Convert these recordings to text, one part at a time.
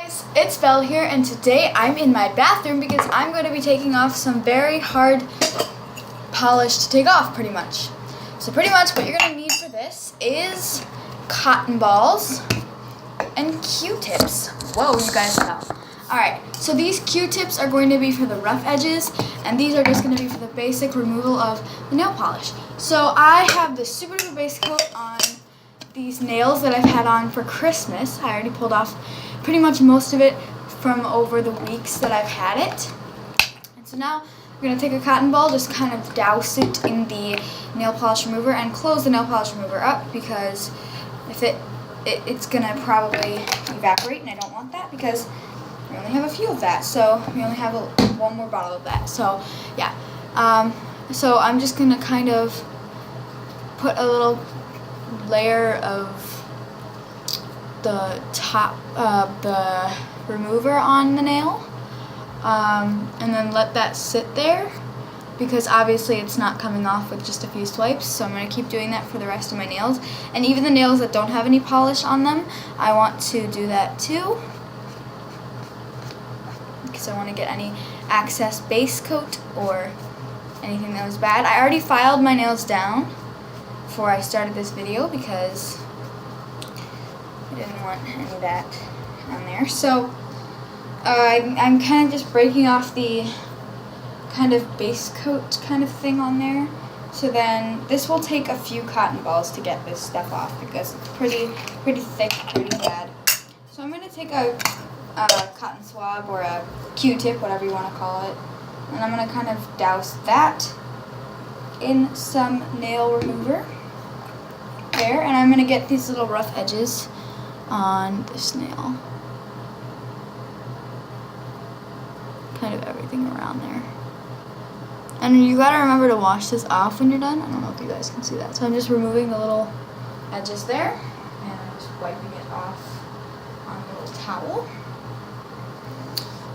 guys, it's Belle here, and today I'm in my bathroom because I'm going to be taking off some very hard polish to take off, pretty much. So pretty much what you're going to need for this is cotton balls and Q-tips. Whoa, you guys know. Alright, so these Q-tips are going to be for the rough edges, and these are just going to be for the basic removal of the nail polish. So I have this super duper base coat on these nails that I've had on for Christmas. I already pulled off pretty much most of it from over the weeks that I've had it. And so now we're going to take a cotton ball, just kind of douse it in the nail polish remover and close the nail polish remover up, because if it's going to probably evaporate, and I don't want that because we only have a few of that. So we only have one more bottle of that. So yeah. So I'm just going to kind of put a little layer of the top of the remover on the nail, and then let that sit there, because obviously it's not coming off with just a few swipes. So I'm going to keep doing that for the rest of my nails, and even the nails that don't have any polish on them, I want to do that too, because I want to get any excess base coat or anything that was bad. I already filed my nails down before I started this video because I didn't want any of that on there. So I'm kind of just breaking off the kind of base coat kind of thing on there. So then this will take a few cotton balls to get this stuff off, because it's pretty thick, pretty bad. So I'm going to take a cotton swab or a Q-tip, whatever you want to call it, and I'm going to kind of douse that in some nail remover there, and I'm going to get these little rough edges on this nail. Kind of everything around there. And you gotta remember to wash this off when you're done. I don't know if you guys can see that. So I'm just removing the little edges there, and I'm just wiping it off on a little towel.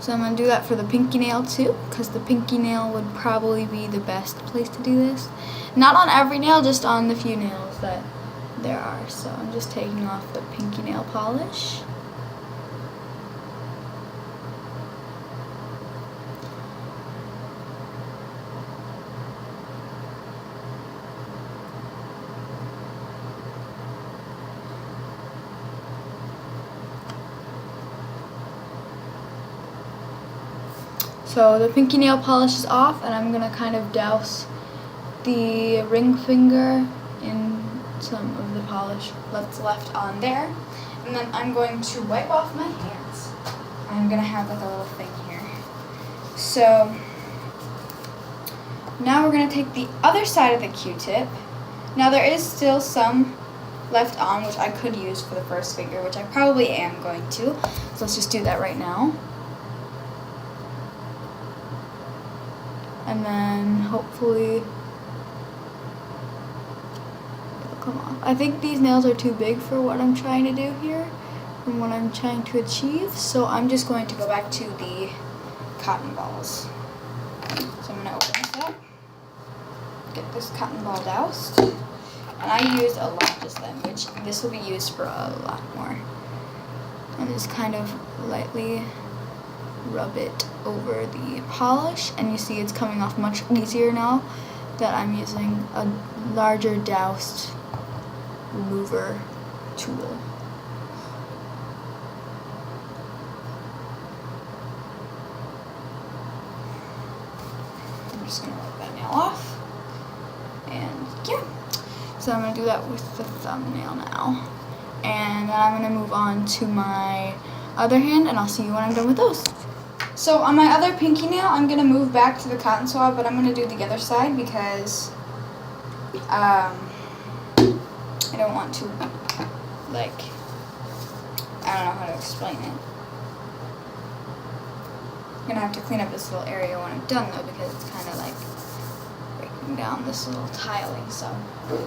So I'm going to do that for the pinky nail too, because the pinky nail would probably be the best place to do this. Not on every nail, just on the few nails that there are. So I'm just taking off the pinky nail polish. So the pinky nail polish is off, and I'm going to kind of douse the ring finger in some of the polish that's left on there. And then I'm going to wipe off my hands. I'm going to have like a little thing here. So now we're going to take the other side of the Q-tip. Now there is still some left on, which I could use for the first finger, which I probably am going to. So let's just do that right now. And then hopefully it'll come off. I think these nails are too big for what I'm trying to do here and what I'm trying to achieve. So I'm just going to go back to the cotton balls. So I'm going to open this up, get this cotton ball doused. And I used a lot just then, which this will be used for a lot more. And just kind of lightly rub it over the polish, and you see it's coming off much easier now that I'm using a larger doused remover tool. I'm just going to wipe that nail off, and yeah, so I'm going to do that with the thumbnail now, and then I'm going to move on to my other hand, and I'll see you when I'm done with those. So on my other pinky nail, I'm going to move back to the cotton swab, but I'm going to do the other side because I don't want to, like, I don't know how to explain it. I'm going to have to clean up this little area when I'm done, though, because it's kind of like breaking down this little tiling. So I'm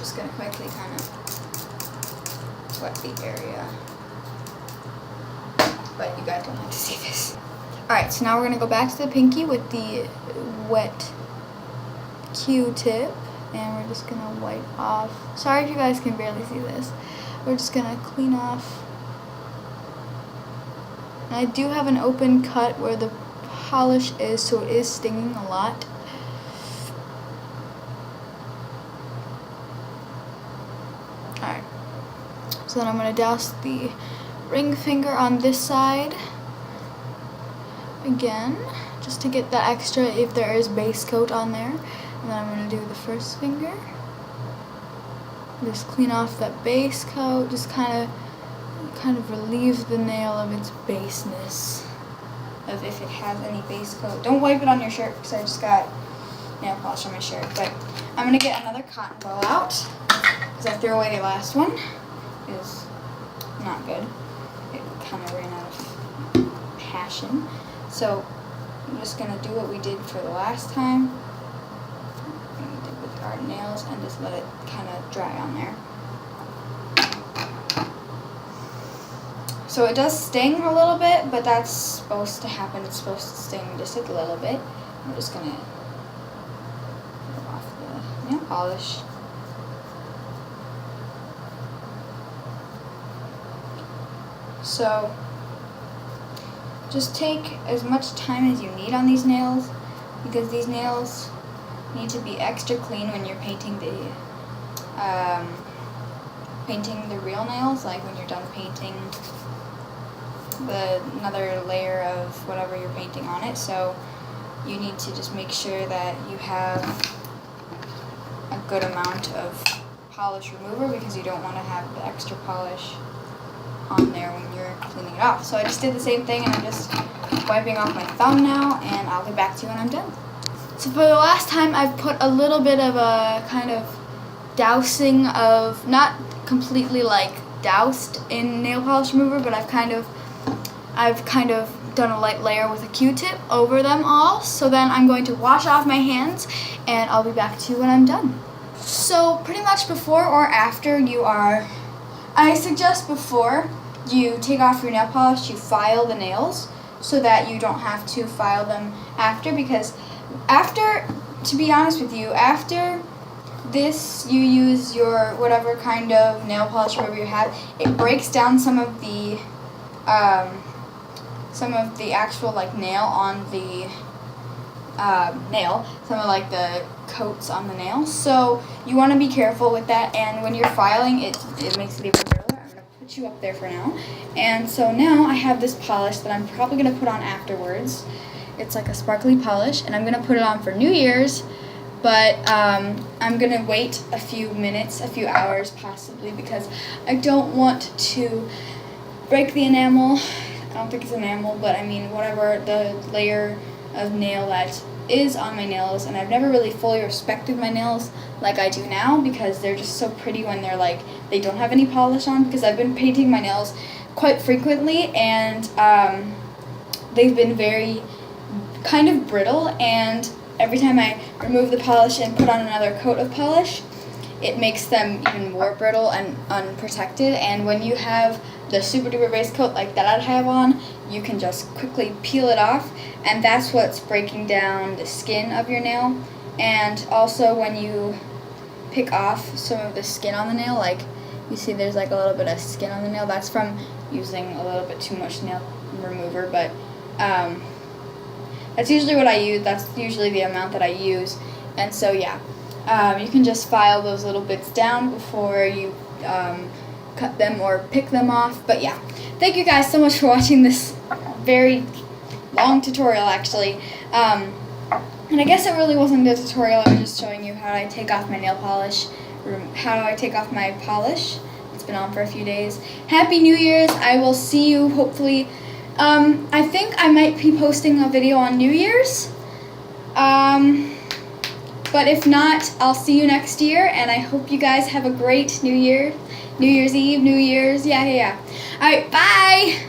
just going to quickly kind of wet the area. But you guys don't have to see this. Alright, so now we're going to go back to the pinky with the wet Q-tip, and we're just going to wipe off. Sorry if you guys can barely see this. We're just going to clean off And I do have an open cut where the polish is, so it is stinging a lot. Alright, so then I'm going to douse the ring finger on this side again, just to get that extra if there is base coat on there. And then I'm going to do the first finger. Just clean off that base coat, just kind of relieve the nail of its baseness, of if it has any base coat. Don't wipe it on your shirt because I just got nail polish on my shirt. But I'm going to get another cotton ball out because I threw away the last one. It was not good. It kind of ran out of passion. So I'm just going to do what we did for the last time. We did with our nails and just let it kind of dry on there. So it does sting a little bit, but that's supposed to happen. It's supposed to sting just a little bit. I'm just going to get off the nail polish. So just take as much time as you need on these nails, because these nails need to be extra clean when you're painting the real nails, like when you're done painting another layer of whatever you're painting on it. So you need to just make sure that you have a good amount of polish remover, because you don't want to have the extra polish on there when you're cleaning it off. So I just did the same thing, and I'm just wiping off my thumb now, and I'll get back to you when I'm done. So for the last time, I've put a little bit of a kind of dousing of, not completely like doused in nail polish remover, but I've kind of done a light layer with a Q-tip over them all. So then I'm going to wash off my hands, and I'll be back to you when I'm done. So pretty much before or after I suggest before you take off your nail polish, you file the nails so that you don't have to file them after, because to be honest with you, after this you use your whatever kind of nail polish remover you have, it breaks down some of the actual like nail on the nail, some of like the coats on the nail. So you want to be careful with that, and when you're filing it makes it even brittle. I'm going to put you up there for now. And so now I have this polish that I'm probably going to put on afterwards. It's like a sparkly polish, and I'm going to put it on for New Year's, but I'm going to wait a few minutes, a few hours possibly, because I don't want to break the enamel. I don't think it's enamel, but I mean whatever the layer of nail that is on my nails, and I've never really fully respected my nails like I do now, because they're just so pretty when they're like, they don't have any polish on, because I've been painting my nails quite frequently, and they've been very kind of brittle, and every time I remove the polish and put on another coat of polish, it makes them even more brittle and unprotected. And when you have the super duper base coat like that I have on, you can just quickly peel it off, and that's what's breaking down the skin of your nail. And also when you pick off some of the skin on the nail, like you see there's like a little bit of skin on the nail, that's from using a little bit too much nail remover, but that's usually what I use. That's usually the amount that I use. And so yeah, you can just file those little bits down before you cut them or pick them off. But yeah, thank you guys so much for watching this very long tutorial actually. And I guess it really wasn't a tutorial. I was just showing you how I take off my nail polish, how I take off my polish. It's been on for a few days. Happy New Year's. I will see you hopefully. I think I might be posting a video on New Year's. But if not, I'll see you next year, and I hope you guys have a great New Year. New Year's Eve, New Year's, yeah. Alright, bye!